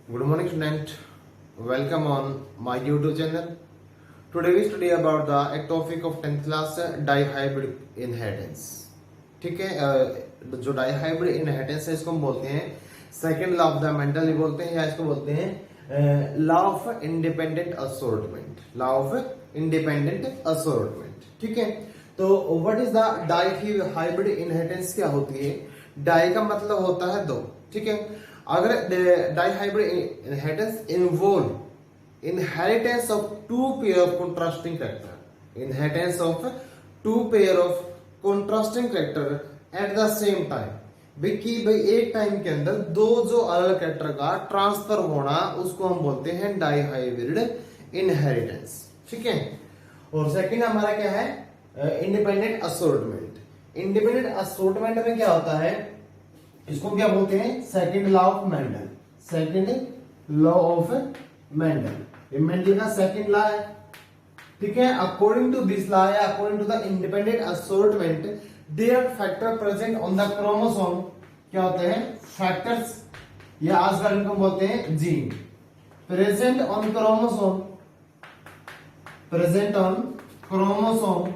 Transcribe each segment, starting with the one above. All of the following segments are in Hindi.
Good morning, student. Welcome on my YouTube channel. Today we study about the topic of 10th class dihybrid inheritance. ठीक है, जो डाइहाइब्रिड इनहेरिटेंस है इसको हम बोलते हैं second law of the Mendel ही बोलते हैं, या इसको बोलते हैं law of independent assortment. Law of independent assortment. ठीक है, तो what is the dihybrid inheritance? क्या होती है? डाई का मतलब होता है दो। ठीक है, अगर dihybrid inheritance involve inheritance of two pair of contrasting character, inheritance of two pair of contrasting character at the same time, भाई एक टाइम के अंदर दो जो अलग कैरेक्टर का ट्रांसफर होना, उसको हम बोलते हैं डाइहाइब्रिड इनहेरिटेंस। ठीक है, और सेकंड हमारा क्या है? Independent assortment. इंडिपेंडेंट असोर्टमेंट में क्या होता है? इसको क्या बोलते हैं? Second law of Mendel. Second law of Mendel, ये मेंडल का सेकंड लॉ है। ठीक है, अकॉर्डिंग टू दिस लॉ या according to the independent assortment, there factor present on the chromosome क्या होते हैं? फैक्टर्स, या आज का इनको बोलते हैं gene present on chromosome, present on chromosome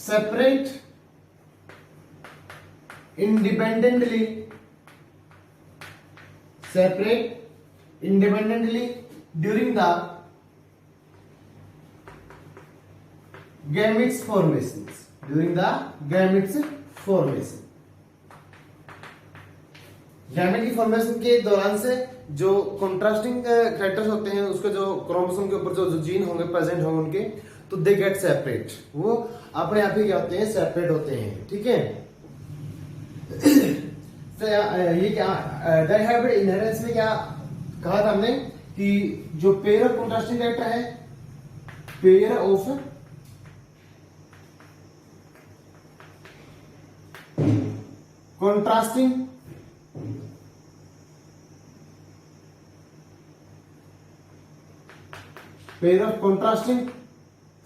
separate independently during the gametes formations, during the gametes formation। Gamete की फॉर्मेशन के दौरान से जो कंट्रास्टिंग कैरेक्टर्स होते हैं, उसके जो क्रोमोसोम के ऊपर जो जीन होंगे प्रेजेंट होंगे उनके, तो दे गेट सेपरेट, वो अपने आप ही क्या होते हैं? सेपरेट होते हैं। ठीक है, ये क्या डाइहाइब्रिड इनहेरिटेंस में क्या कहा था हमने कि जो पेयर ऑफ कंट्रास्टिंग कैरेक्टर है, pair of contrasting pair of contrasting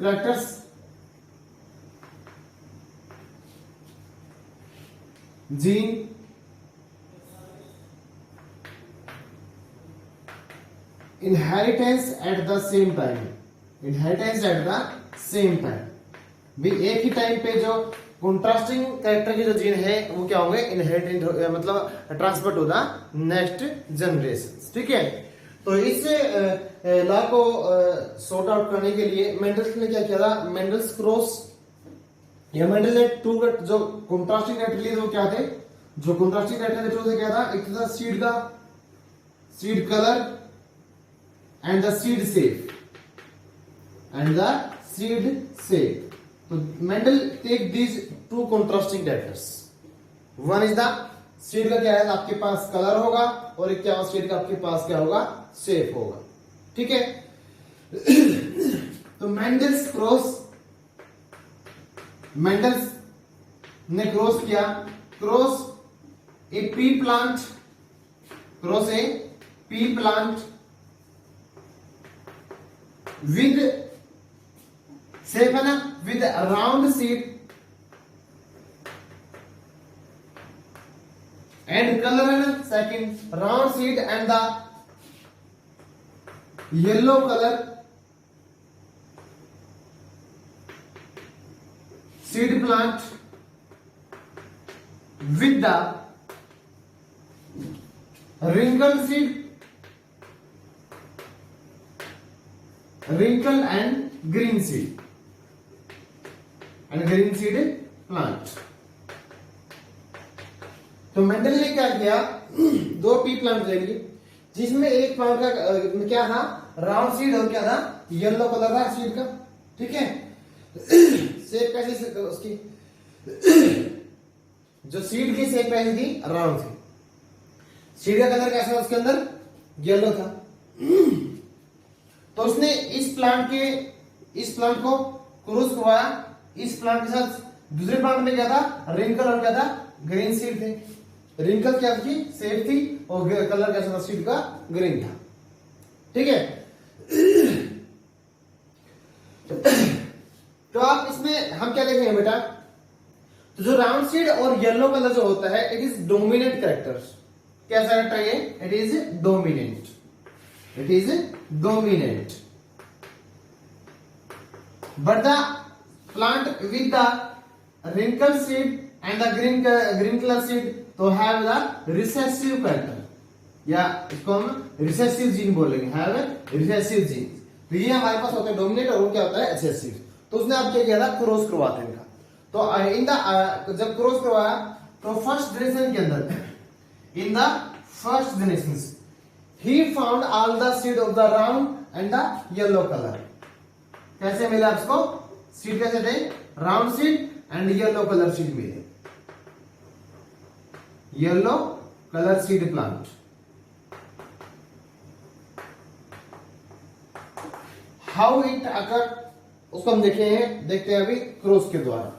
characters gene inheritance eight the same time, inheritance eight the same time, भी एक ही टाइम पे जो कंट्रास्टिंग कैरेक्टर के जो जीन है वो क्या होंगे? इनहेरिटेंट, मतलब transfer to the next generation. ठीक है, तो इस लॉ को सॉर्ट आउट करने के लिए मेंडल्स ने क्या किया था? मेंडल्स क्रॉस, या मेंडल ने टू जो कंट्रास्टिंग कैरेक्टर लिए वो क्या थे? जो कंट्रास्टिंग कैरेक्टर थे क्या था? एक था सीड का, seed colour and the seed shape, and the seed shape. तो Mendel take these two contrasting characters, one is the seed का क्या है? आपके पास कलर होगा, और एक क्या सीड का आपके पास क्या होगा? शेप होगा। ठीक है, तो मेंडल्स क्रॉस, मेंडल्स ने क्रॉस किया, cross A P plant, cross A P plant with shape है ना, with round seed and colour है ना, second round seed and the yellow colour seed plant with the wrinkled seed, wrinkle and green seed, and green seed plant। तो मेंडल ने क्या किया? दो पी प्लांट ले लिए, जिसमें एक प्लांट का क्या था? राउंड सीड, और क्या था? येलो कलर था सीड का। ठीक है, शेप कैसी उसकी? जो सीड की शेप कैसी थी? राउंड थी। सीड का कलर कैसा था? उसके अंदर येलो था। तो उसने इस प्लांट को क्रॉस करवाया इस प्लांट के साथ। दूसरे प्लांट में क्या था? रिंकल और क्या था? ग्रीन सीड थे। रिंकल क्या थी? शेप थी, और कलर कैसा था? सीड का ग्रीन था। ठीक है, तो आप इसमें हम क्या देखेंगे बेटा? तो जो राउंड सीड और येलो कलर जो होता है, इट इज डोमिनेंट कैरेक्टर्स। कैसा कैरेक्टर है ये? It is dominant, it is dominant. But the plant with the wrinkled seed and the green color seed तो have the recessive character, या इसको हम रिसेसिव जीन बोलेंगे, हैव रिसेसिव जीन। तो ये हमारे पास होता है डोमिनेट और वो क्या होता है रिसेसिव। तो उसने अब क्या किया था, क्रॉस करवाते हैं इनका। तो इन द जब क्रॉस करवाया तो फर्स्ट जनरेशन के अंदर, इन द फर्स्ट जनरेशन ही found all the seed of the round and the yellow colour. कैसे मिला आपको सीड? कैसे थे? Round seed and yellow colour seed मिले, yellow colour seed plant. How it occur, उसको हम देखते हैं अभी क्रॉस के द्वारा।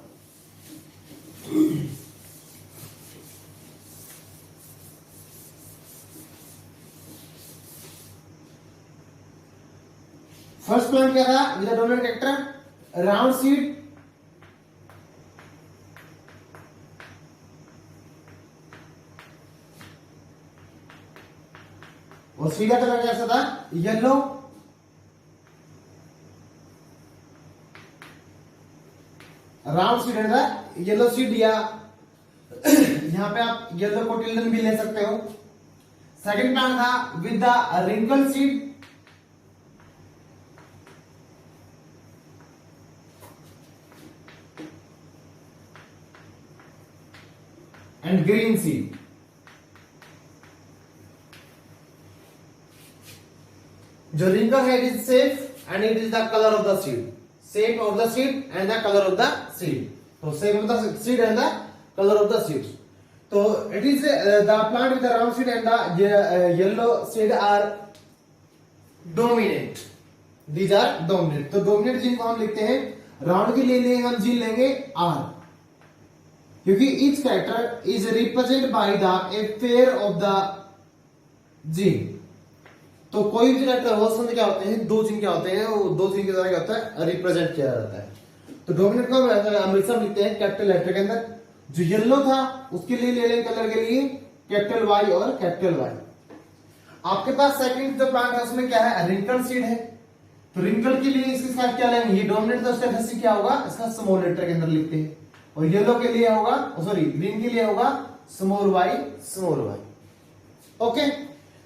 फर्स्ट प्लांट क्या था with dominant character? Round seed और सीड का कलर कैसा था? येलो। राउंड सीड है येलो सीड, या यहां पे आप येलो को टिल्डन भी ले सकते हो। सेकंड प्लांट था with the wrinkle seed and green seed. जो रिंकल है it is safe and it is the colour of the seed, shape of the seed and the color of the seed. So shape of the seed and the color of the seed. So it is the plant with the round seed and the yellow seed are dominant. These are dominant. तो dominant जीन को हम लिखते हैं, राउंड के लिए हम जीन लेंगे R, क्योंकि each character is represented by the a pair of the gene. तो कोई भी कैरेक्टर हो उसमें क्या होते हैं, दो जीन क्या होते हैं, वो दो जीन के द्वारा क्या होता है, रिप्रेजेंट किया जाता है। तो डोमिनेंट को हम हमेशा लिखते हैं कैपिटल लेटर के अंदर। जो येलो था उसके लिए ले लेंगे कलर के लिए कैपिटल वाई और कैपिटल वाई। आपके पास सेकंड जो प्लांट है उसमें क्या है, रिंकल सीड है। तो रिंकल के लिए इसके साथ क्या लेंगे, ये डोमिनेंट था, उसका एफएससी क्या होगा, इसका स्मॉल लेटर के अंदर लिखते हैं। और येलो के लिए होगा, सॉरी ग्रीन के लिए होगा small Y small Y. Okay,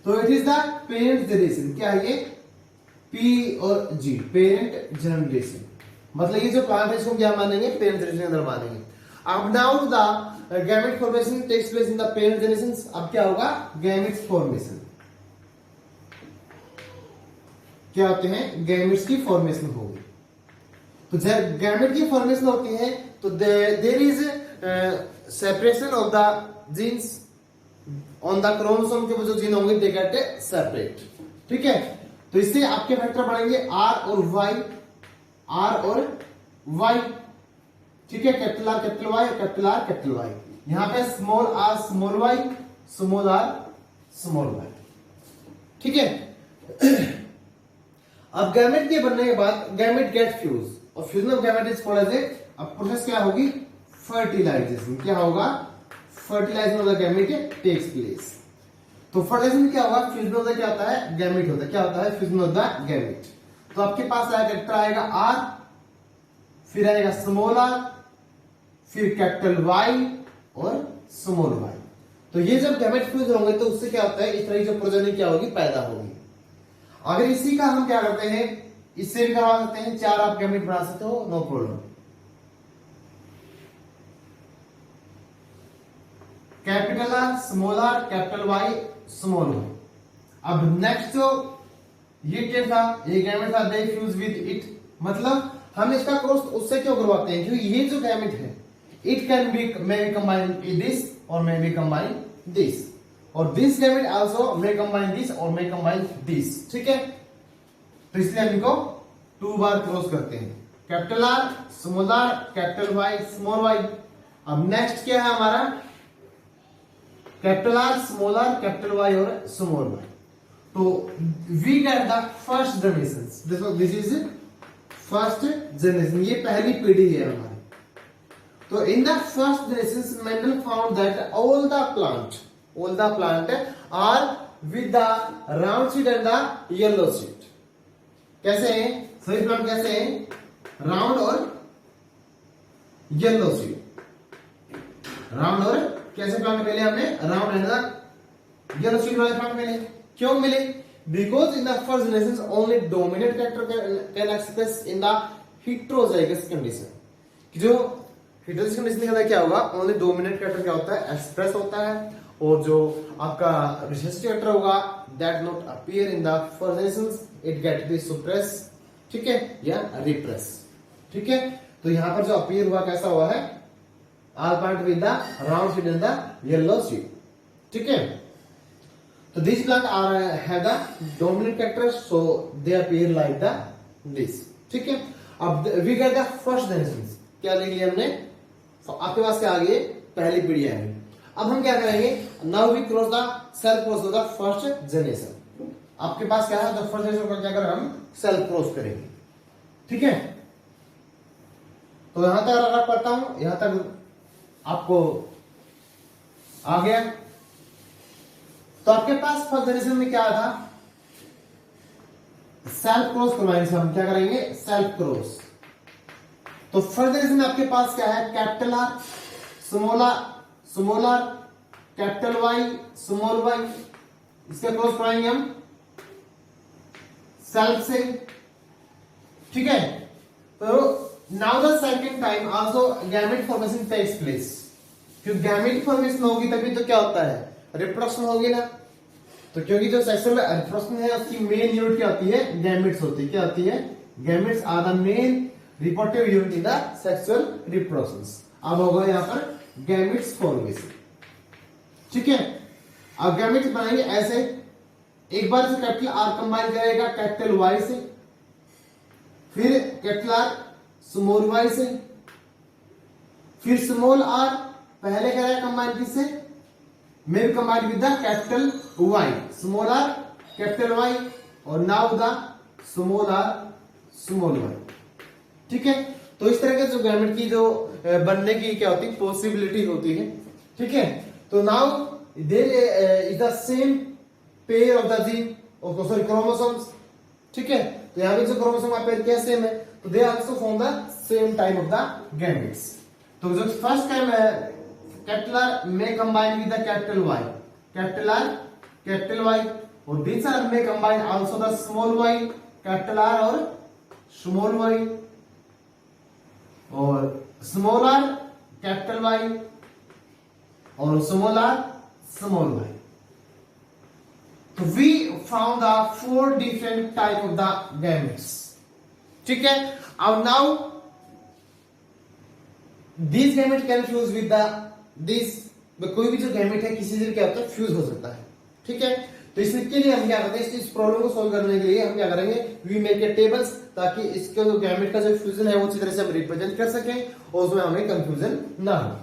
तो it is the parent generation. क्या है ये? पी और जी, पेरेंट जनरेशन। मतलब ये जो प्लांट है इसको क्या मानेंगे, पेरेंट जनरेशन के अंदर मानेंगे। अब now the gamete formation takes place in the parent generation. अब क्या होगा, गैमेट्स फॉर्मेशन। क्या होते हैं, गैमेट्स की फॉर्मेशन होगी। तो जब गैमेट की फॉर्मेशन होती है तो there is separation of the genes on the chromosome के जो जीन होंगे दे गेट सेपरेट। ठीक है, तो इससे आपके फैक्टर बढ़ेंगे आर और वाई, आर और वाई। ठीक है, capital R capital Y, capital R capital Y. यहां पे small are small Y, small are small Y. ठीक है, अब गैमेट के बनने के बाद गैमेट गेट फ्यूज, और fusion of gamete is called as a, अब प्रोसेस क्या होगी, फर्टिलाइजेशन। क्या होगा, fertilisation of the gamete takes place. तो फर्टिलाइजेशन क्या होगा, फ्यूजन ऑफ द क्या होता है, गैमेट होता है। क्या होता है, फ्यूजन ऑफ द गैमेट। तो आपके पास कैरेक्टर आएगा आर, फिर आएगा स्मॉल आर, फिर कैपिटल वाई और स्मॉल वाई। तो ये जब गैमेट फ्यूज होंगे तो उससे क्या होता है, इस तरह की जो प्रोजेनी क्या होगी, पैदा होगी। अगर इसी का हम क्या करते हैं, इससे भी करवा सकते हैं, चार आप गैमेट बना सकते हो, no problem. Capital R small are capital Y small y. अब नेक्स्ट जो ये क्या था, ये गैमेट था, दे फ्यूज विद इट। मतलब हम इसका क्रॉस उससे क्यों करवाते हैं, क्योंकि ये जो गैमेट है it can be may be combine this और मे बी कंबाइन दिस, और this gamete also may combine this और मे कंबाइन दिस। ठीक है, तो इसलिए हम इनको 2 बार क्रॉस करते हैं, capital R small are capital Y small y. अब नेक्स्ट क्या है हमारा, capital R small are capital Y और स्मॉल वाई। तो we get the first generation, this is first generation, ये पहली पीढ़ी है हमारी। तो in the first generation Mendel found that all the plant are with the round seed and the yellow seed. कैसे हैं सभी प्लांट, कैसे हैं, राउंड और येलो सीड। राउंड और कैसे प्लांट मिले हमें, round and the yellow seed वाले प्लांट मिले। क्यों मिले? Because in the first generation only dominant character can express in the heterozygous condition. जो हेटेरोजाइगस कंडीशन के अंदर क्या होगा, ओनली डोमिनेंट कैरेक्टर क्या होता है, एक्सप्रेस होता है, और जो आपका रिसेसिव कैरेक्टर होगा that not appear in the first generation, it get be suppress, ठीक है, या रिप्रेस, ठीक है। तो यहां पर जो अपीयर हुआ कैसा हुआ है, all plant with the round seed and the yellow seed, ठीक है। तो this plant are have the dominant character, so they appear like the this, ठीक है। अब we get the first generation, क्या ले लिया हमने, तो आपके पास क्या आ गई, पहली पीढ़ी आ गई। अब हम क्या करेंगे, now we cross the self cross the first generation. आपके पास क्या है, द फर्स्ट जनरेशन को क्या करें, हम सेल क्रॉस करेंगे, ठीक है। तो यहां तक अगर पढ़ता हूं, यहां तक आपको आ गया। तो आपके पास फर्स्ट जनरेशन में क्या था, सेल्फ क्रॉस करवाएंगे, हम क्या करेंगे, सेल्फ क्रॉस। तो फर्स्ट जनरेशन में आपके पास क्या है, capital R, small are, capital Y, small y, इसके क्रॉस कराएंगे हम सेल्फ से, ठीक है। तो now the second time also gamete formation takes place. क्योंकि गैमेट फॉर्मेशन होगी तभी तो क्या होता है, रिप्रोडक्शन होगी ना। तो क्योंकि जो सेक्सुअल रिप्रोडक्शन है उसकी मेन यूनिट क्या होती है, गैमेट्स होती है। क्या होती है, gametes are the main reproductive unit in the sexual reproduction. अब होगा यहां पर गैमेट्स फॉर्मेशन, ठीक है। अब गैमेट्स बनाएंगे ऐसे, एक बार से कैपिटल आर कंबाइन करेगा कैपिटल वाई से, फिर कैपिटल आर स्मॉल वाई से, फिर स्मॉल आर पहले करेगा कंबाइन किससे, male combine with the capital Y, small are capital Y, और now the small are small Y, ठीक है। तो इस तरह के जो गैमेट की जो बनने की क्या होती है, पॉसिबिलिटी होती है, ठीक है। तो now there is the same pair of the gene of sorry chromosomes, ठीक है। तो यहां पे जो क्रोमोसोम का पेयर क्या सेम है, तो they also form the same type of the gametes. तो जो फर्स्ट टाइम है कैपिटल आर में combine with the capital Y, capital R capital Y, और दिस आर में combine also the small y, capital R और स्मॉल वाई, और स्मॉल आर कैपिटल वाई और स्मॉल आर स्मॉल वाई। तो we found the 4 different type of the gametes, ठीक है। अब now this gamete can fuse with the this, कोई भी जो गैमेट है किसी से क्या होता है, फ्यूज हो सकता है, ठीक है। तो इसके लिए हम क्या करते हैं, इस प्रॉब्लम को सॉल्व करने के लिए हम क्या करेंगे, वी मेक ए टेबल्स, ताकि इसके जो गैमेट का जो फ्यूजन है वो अच्छी तरह से हम रिप्रेजेंट कर सकें और उसमें हमें कंफ्यूजन ना हो।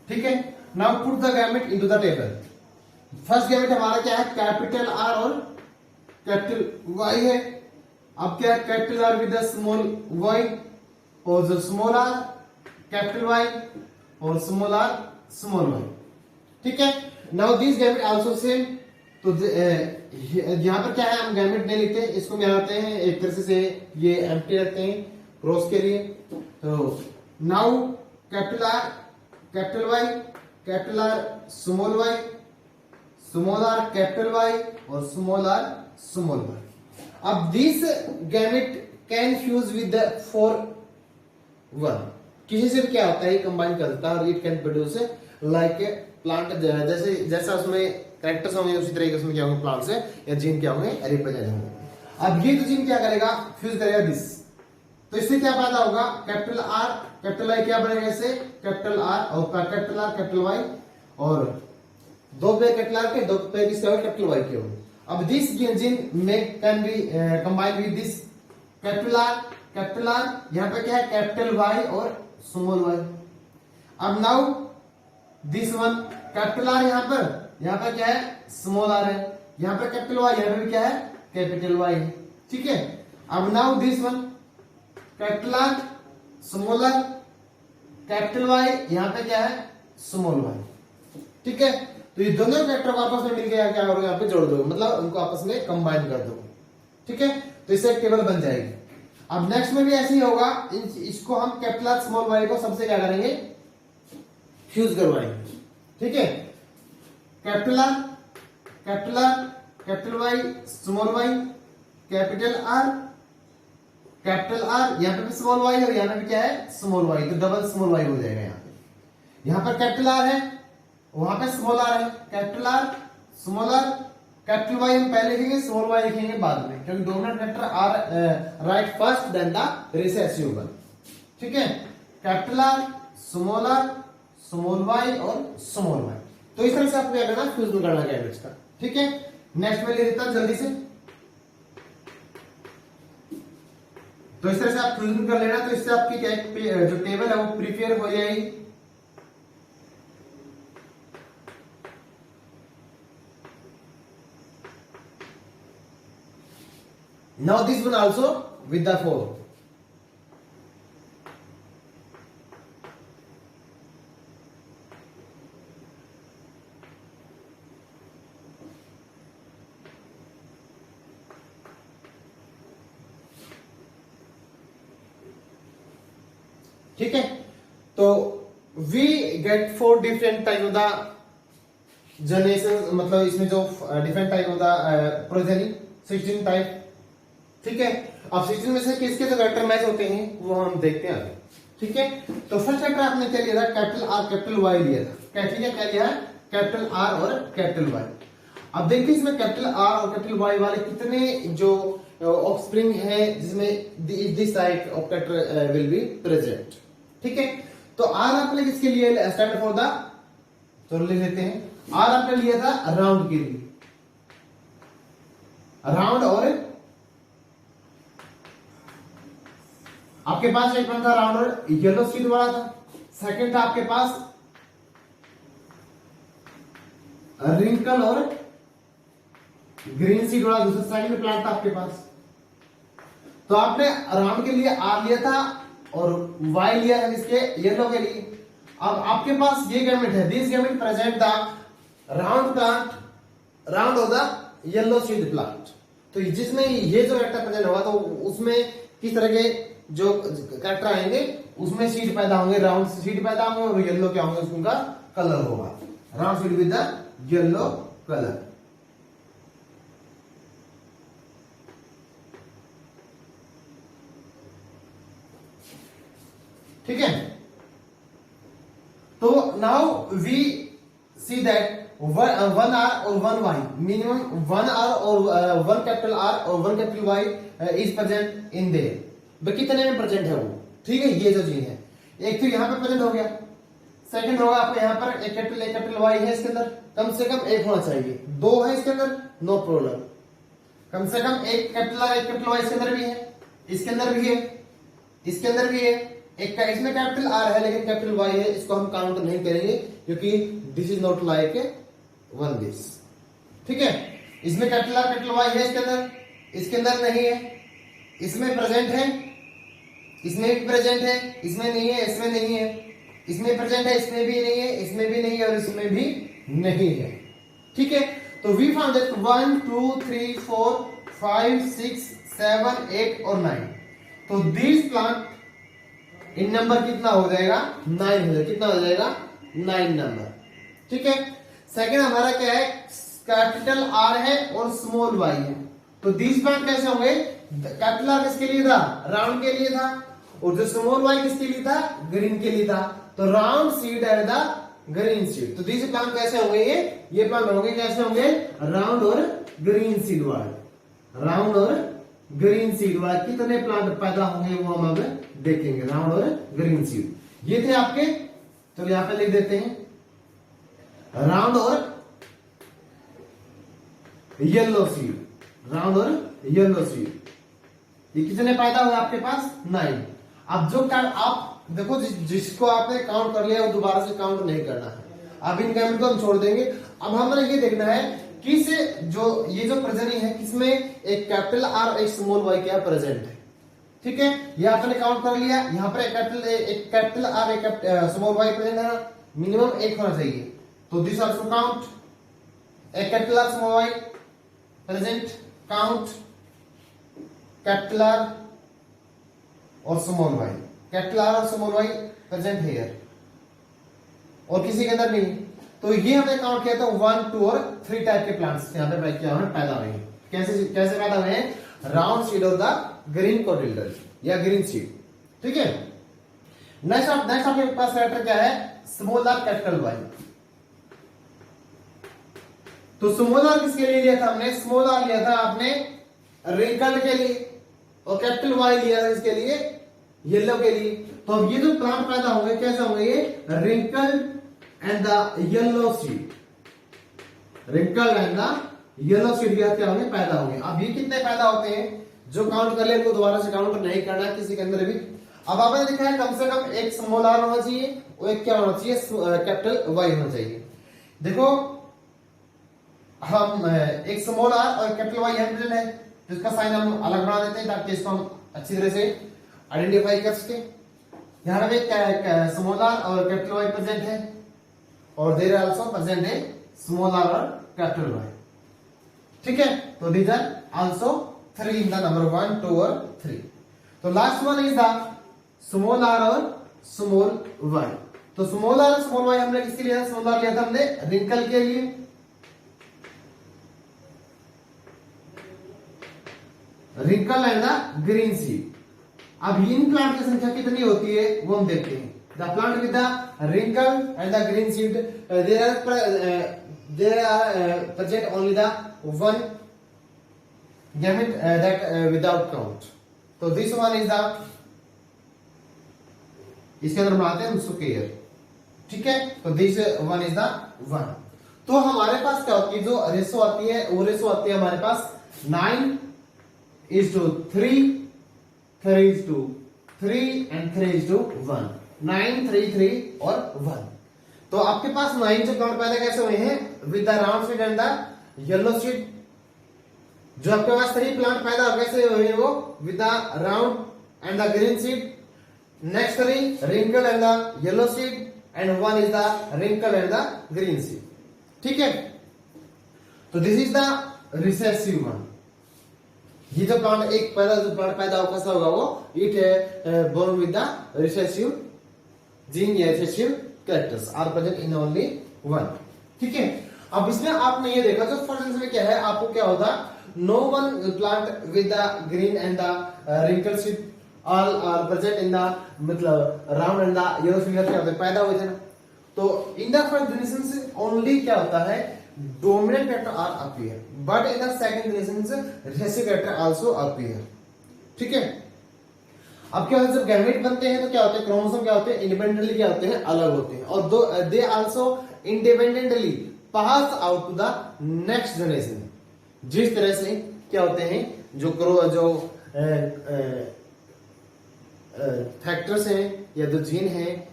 ठीक है। Now put the gamete into the table. First gamete हमारा क्या है, कैपिटल आर और कैपिटल वाई है। अब क्या है, capital R with the small y, और जो स्मॉल आर कैपिटल वाई और स्मॉल आर स्मॉल वाई, ठीक है। Now this gamete also same. तो यहां पर क्या है, हम गैमेट नहीं लिखते, इसको क्या करते हैं, एक तरह से ये एम्प्टी रखते हैं क्रॉस के लिए। तो now capital R capital Y, capital R small Y, small are capital Y और स्मॉल आर स्मॉल वाई। अब this gamete can fuse with the 4 1, किसी से भी क्या होता है कंबाइन करता है और it can produce like a plant, जैसे जैसा उसमें कैरेक्टर्स होंगे, उसी तरीके से क्या होंगे प्लांट्स है या जीन क्या होंगे रिप्रेजेंट होंगे। अब ये तो जीन क्या करेगा, फ्यूज करेगा दिस, तो इससे क्या पैदा होगा, कैपिटल आर कैपिटल वाई क्या बनेगा, इससे कैपिटल आर और कैपिटल वाई, और दो पेयर कैपिटल आर के, दो पेयर किसके होंगे, कैपिटल वाई के होंगे। अब दिस जीन में can be combine with this capital R, यहाँ पे क्या है कैपिटल वाई और स्मॉल वाई। अब now this one capital R यहाँ पर क्या है स्मॉल आर है, यहाँ पर कैपिटल वाई, यहाँ पे भी क्या है कैपिटल वाई है, ठीक है। अब now this one capital R small are capital Y, यहाँ पे क्या है स्मॉल वाई, ठीक है। तो ये दोनों कैरेक्टर को आपस में मिलकर क्या करोगे, यहाँ पे जोड़ दो, मतलब उनको आपस में कंबाइन कर दो, ठीक है। तो इससे एक टेबल बन जाएगी। अब नेक्स्ट में भी ऐसे ही होगा, इसको हम कैपिटल आर स्मॉल वाई को सबसे क्या करेंगे, फ्यूज करवाएंगे, ठीक है। Capital R capital Y small y, capital R यहाँ पे भी स्मॉल वाई और यहाँ पे भी क्या है स्मॉल वाई, तो डबल स्मॉल वाई हो जाएगा। यहाँ पर कैपिटल आर है, वहां पे स्मॉल आर है, capital R small are, capital Y हम पहले लिखेंगे, स्मॉल वाई लिखेंगे बाद में, क्योंकि dominant character are write first then the recessive one, ठीक है। कैपिटल आर स्मॉल वाई और स्मॉल वाई, तो इस तरह से आपको क्या करना, फ्यूजन करना कैरेक्टर्स का, ठीक है। नेक्स्ट में ले लेता हूं जल्दी से, तो इस तरह से आप फ्यूजन कर लेना, तो इससे आपकी क्या जो टेबल है वो प्रिपेयर हो जाएगी। Now this one also with the 4. ठीक है, तो we get 4 different type of the generation, मतलब इसमें जो different type of the progeny 16 type, ठीक है। अब 16 में से किसके जो कैरेक्टर मैच होते हैं वो हम देखते हैं आगे, ठीक है। तो फर्स्ट कैरेक्टर आपने क्या लिया था, कैपिटल आर कैपिटल वाई लिया था, क्या लिया है कैपिटल आर और कैपिटल वाई। अब देखिए इसमें कैपिटल आर और कैपिटल वाई वाले कितने जो ऑफस्प्रिंग है जिसमें this type of character will be present, ठीक है। तो आर आपने किसके लिए स्टैंड फॉर द, तो ले लेते हैं, आर आपने लिया था राउंड के लिए, राउंड, और आपके पास एक था राउंड और येलो सीड वाला था, सेकंड था आपके पास रिंकल और ग्रीन सीड वाला, दूसरा सेकंड प्लांट था आपके पास। तो आपने राउंड के लिए आर लिया था और वाई लिया था इसके येलो के लिए। अब आपके पास ये गैमेट है, this gamete present the round plant, round of the yellow seed plant. तो जिसमें ये जो कैरेक्टर प्रेजेंट होगा तो उसमें किस तरह के जो कैरेक्टर आएंगे, उसमें सीड पैदा होंगे, राउंड सीड पैदा होंगे और येलो क्या होंगे, उसका कलर होगा round seed with the yellow colour. ठीक है, तो now we see that one R और one Y, minimum one R और वन कैपिटल आर और one capital Y is present in there. कितने में प्रेजेंट है वो, ठीक है। ये जो जीन है, एक तो यहां पे प्रेजेंट हो गया, सेकंड होगा आपको यहां पर एक कैपिटल वाई है, इसके अंदर कम से कम एक होना चाहिए, दो है इसके अंदर नो प्रॉब्लम, कम से कम एक कैपिटल आर एक कैपिटल वाई इसके अंदर भी है, इसके अंदर भी है, इसके अंदर भी है, एक इसमें कैपिटल आर है लेकिन कैपिटल वाई है, इसको हम काउंट नहीं करेंगे क्योंकि this is not like one this, ठीक है। इसमें कैपिटल आर कैपिटल वाई है इसके अंदर, इसके अंदर नहीं है, इसमें प्रेजेंट है, इसमें भी प्रेजेंट है, इसमें नहीं है, इसमें नहीं है, इसमें प्रेजेंट है, इसमें भी नहीं है, इसमें भी नहीं है और इसमें भी नहीं है, ठीक है। तो वी फाउंड दैट 1 2 3 4 5 6 7 8 और 9, तो दिस प्लांट इन नंबर कितना हो जाएगा 9 हो जाएगा, कितना हो जाएगा 9 नंबर, ठीक है। सेकंड हमारा क्या है, कैपिटल आर है और स्मॉल वाई है, तो दिस प्लांट कैसे होंगे, कैपिटल आर किसके लिए था, राउंड के लिए था, और जो स्मॉल वाई किसके लिए था, ग्रीन के लिए था। तो राउंड सीड है द ग्रीन सीड। तो दीज प्लांट कैसे होंगे, ये प्लांट होंगे कैसे होंगे, राउंड और ग्रीन सीड वाले। राउंड और ग्रीन सीड वाले कितने प्लांट पैदा होंगे वो हम अब देखेंगे, राउंड और ग्रीन सीड। ये थे आपके, तो यहां पे लिख देते हैं राउंड और येलो सीड। राउंड और येलो सीड ये कितने पैदा हुए आपके पास, 9। अब जो आप देखो जिसको आपने काउंट कर लिया वो दोबारा से काउंट नहीं करना है, अब इन गैमेट को हम छोड़ देंगे। अब हमें ये देखना है किस जो ये जो प्रजननी है किसमें एक कैपिटल आर और एक स्मॉल वाई क्या प्रेजेंट है। ठीक है, ये आपने काउंट कर लिया, यहाँ पर एक कैपिटल आर एक स्मॉल वाई प्रेजेंट है, मिनिमम एक होना चाहिए। तो दिस आल्सो काउंट एक capital R small y present, count capital R और स्मॉल वाई, कैपिटल आर और स्मॉल वाई प्रेजेंट हियर, और किसी के अंदर नहीं। तो ये हमने काउंट किया था 1, 2 और 3 टाइप के प्लांट्स यहाँ पे पैदा हुए हैं। कैसे पैदा हुए हैं, round seed of the green cotyledon या ग्रीन सीड। ठीक है, नेक्स्ट आपके पास कैरेक्टर क्या है, स्मॉल आर कैपिटल वाई। तो स्मॉल आर किसके लिए लिया था हमने, स्मॉल आर लिया था आपने रिंकल के लिए, और कैपिटल वाई लिया था इसके लिए येलो के लिए। तो अब ये जो प्लांट पैदा होंगे कैसे होंगे, ये wrinkle and the yellow seed, wrinkle and the yellow seed क्या होंगे, पैदा होंगे। अब ये कितने पैदा होते हैं, जो काउंट कर ले वो दोबारा से काउंट नहीं करना किसी के अंदर भी। अब आपने देखा है कम से कम एक स्मॉल आर होना चाहिए और एक क्या होना चाहिए, कैपिटल वाई होना चाहिए। देखो हम एक स्मॉल आर और कैपिटल वाई प्रेजेंट है, जिसका साइन हम अलग बना देते हैं ताकि इसको हम अच्छी तरह से आइडेंटिफाई कर सके। यहाँ पे स्मॉल आर और कैपिटल वाई प्रेजेंट है, और देयर आल्सो प्रेजेंट है स्मॉल आर और कैपिटल वाई। ठीक है, तो these are also 3 in the number 1, 2 और 3। तो last one is the small r और स्मॉल वाई। तो स्मॉल आर और स्मॉल वाई हमने किसके लिए, स्मॉल आर लिया था हमने रिंकल के लिए, wrinkle and the green seed. अब इन प्लांट की संख्या कितनी होती है वो हम देखते हैं। The plant with the wrinkle and the green seed there are present only the one gamete that without count. तो this one is the, इसके अंदर बनाते हैं हम स्क्वायर। ठीक है, तो this one is the 1। तो हमारे पास क्या होती है, जो रेशो आती है वो रेशो आती है हमारे पास 9:3, 3:3 एंड 3:1, 9, 3, 3 और 1। तो आपके पास 9 जो प्लांट पैदा कैसे हुए हैं, with the round seed and the yellow seed. जो आपके पास 3 प्लांट पैदा कैसे हुए हैं, वो with the round and the green seed. Next 3 wrinkle and the yellow seed, and 1 is the wrinkle and the green seed. ठीक है, तो this is the recessive one. ये जो प्लांट पैदा हो कैसा होगा, वो इट है born with the recessive gene या recessive characters are present in only 1। ठीक है, अब इसमें आपने ये देखा जो फर्स्ट में क्या है, आपको क्या होता, no one plant with the green and the wrinkle seed all are present in the मतलब round and the yellow seed क्या होता है, पैदा हुए थे ना। तो इन द फर्स्ट जनरेशन से ओनली क्या होता है, dominant character are appear, but in the second generation से रिसेसिव कैरेक्टर आल्सो अपीयर। ठीक है, अब क्या होता है, जब गैमेट बनते हैं तो क्या होते हैं, क्रोमोसोम क्या होते हैं, इंडिपेंडेंटली क्या होते हैं, अलग होते हैं, और they also independently pass out to the next generation. जिस तरह से क्या होते हैं, जो फैक्टर्स हैं या जो जीन हैं,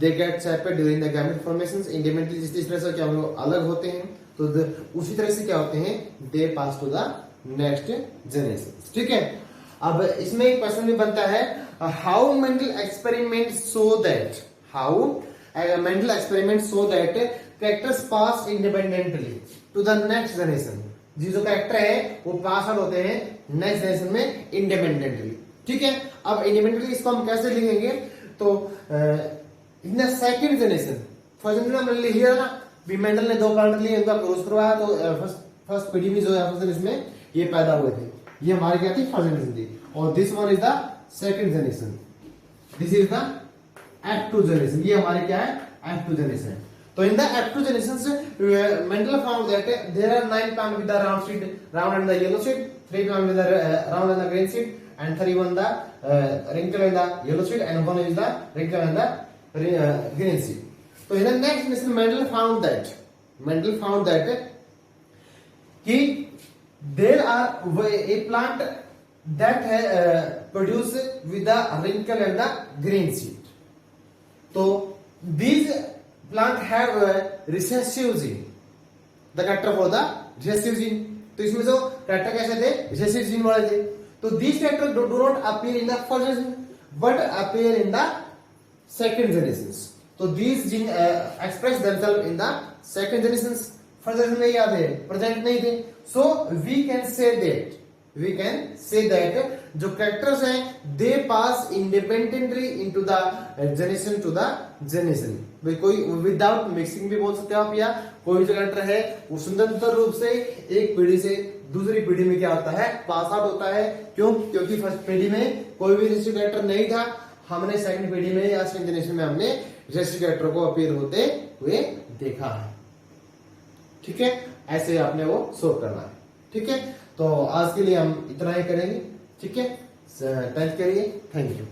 they get separate during the gamete formations independently. जिस तरह से क्या वो अलग होते हैं, तो उसी तरह से क्या होते हैं, they pass to the next generation. ठीक है, अब इसमें एक क्वेश्चन भी बनता है, how Mendel experiment so that characters pass independently to the next generation. जो कैरेक्टर है वो पास आउट होते हैं नेक्स्ट जनरेशन में इंडिपेंडेंटली। ठीक है, अब इंडिपेंडेंटली इसको हम कैसे लिखेंगे, तो in the second generation, first generation हमने लिख लिया ना, मेंडल ने 2 प्लांट लिए, उनका क्रॉस करवाया, तो फर्स्ट पीढ़ी में जो है इसमें ये पैदा हुए थे, ये हमारी क्या थी, फर्स्ट जनरेशन थी। और this one is the second generation, this is the F2 generation, ये हमारी क्या है, F2 जनरेशन। तो इन द एप्टोजेनेसिस Mendel found that there are 9 plants with the round seed, round and the yellow seed, 3 plants with the round and the green seed, and 31 the wrinkle and the yellow seed, and 1 is the wrinkle and the green seed. So in the next Mendel found that कि there are a plant that produce with the wrinkle and the green seed. So these plant have recessive gene, the character for the recessive gene. तो इसमें जो character कैसे थे, recessive gene वाले थे. तो these characters do not appear in the first generation but appear in the second generations. तो these gene express themselves in the second generations. First generation नहीं आते, प्रेजेंट नहीं थे. So we can say that जो कैरेक्टर्स हैं they pass independently into the generation to the generation. भाई कोई विदाउट मिक्सिंग भी बोल सकते हो आप, या कोई जो कैरेक्टर है वो स्वतंत्र रूप से एक पीढ़ी से दूसरी पीढ़ी में क्या होता है, पास आउट होता है. क्यों? क्योंकि फर्स्ट पीढ़ी में कोई भी रेसिस्टिव कैरेक्टर नहीं था, हमने सेकंड पीढ़ी में या सेकंड जनरेशन में हमने रेसिस्टिव कैरेक्टर को अपीयर होते हुए देखा है. ठीक है, ऐसे आपने वो सोल्व करना है. ठीक है, तो आज के लिए हम इतना ही करेंगे. ठीक है, 10th के लिए थैंक यू.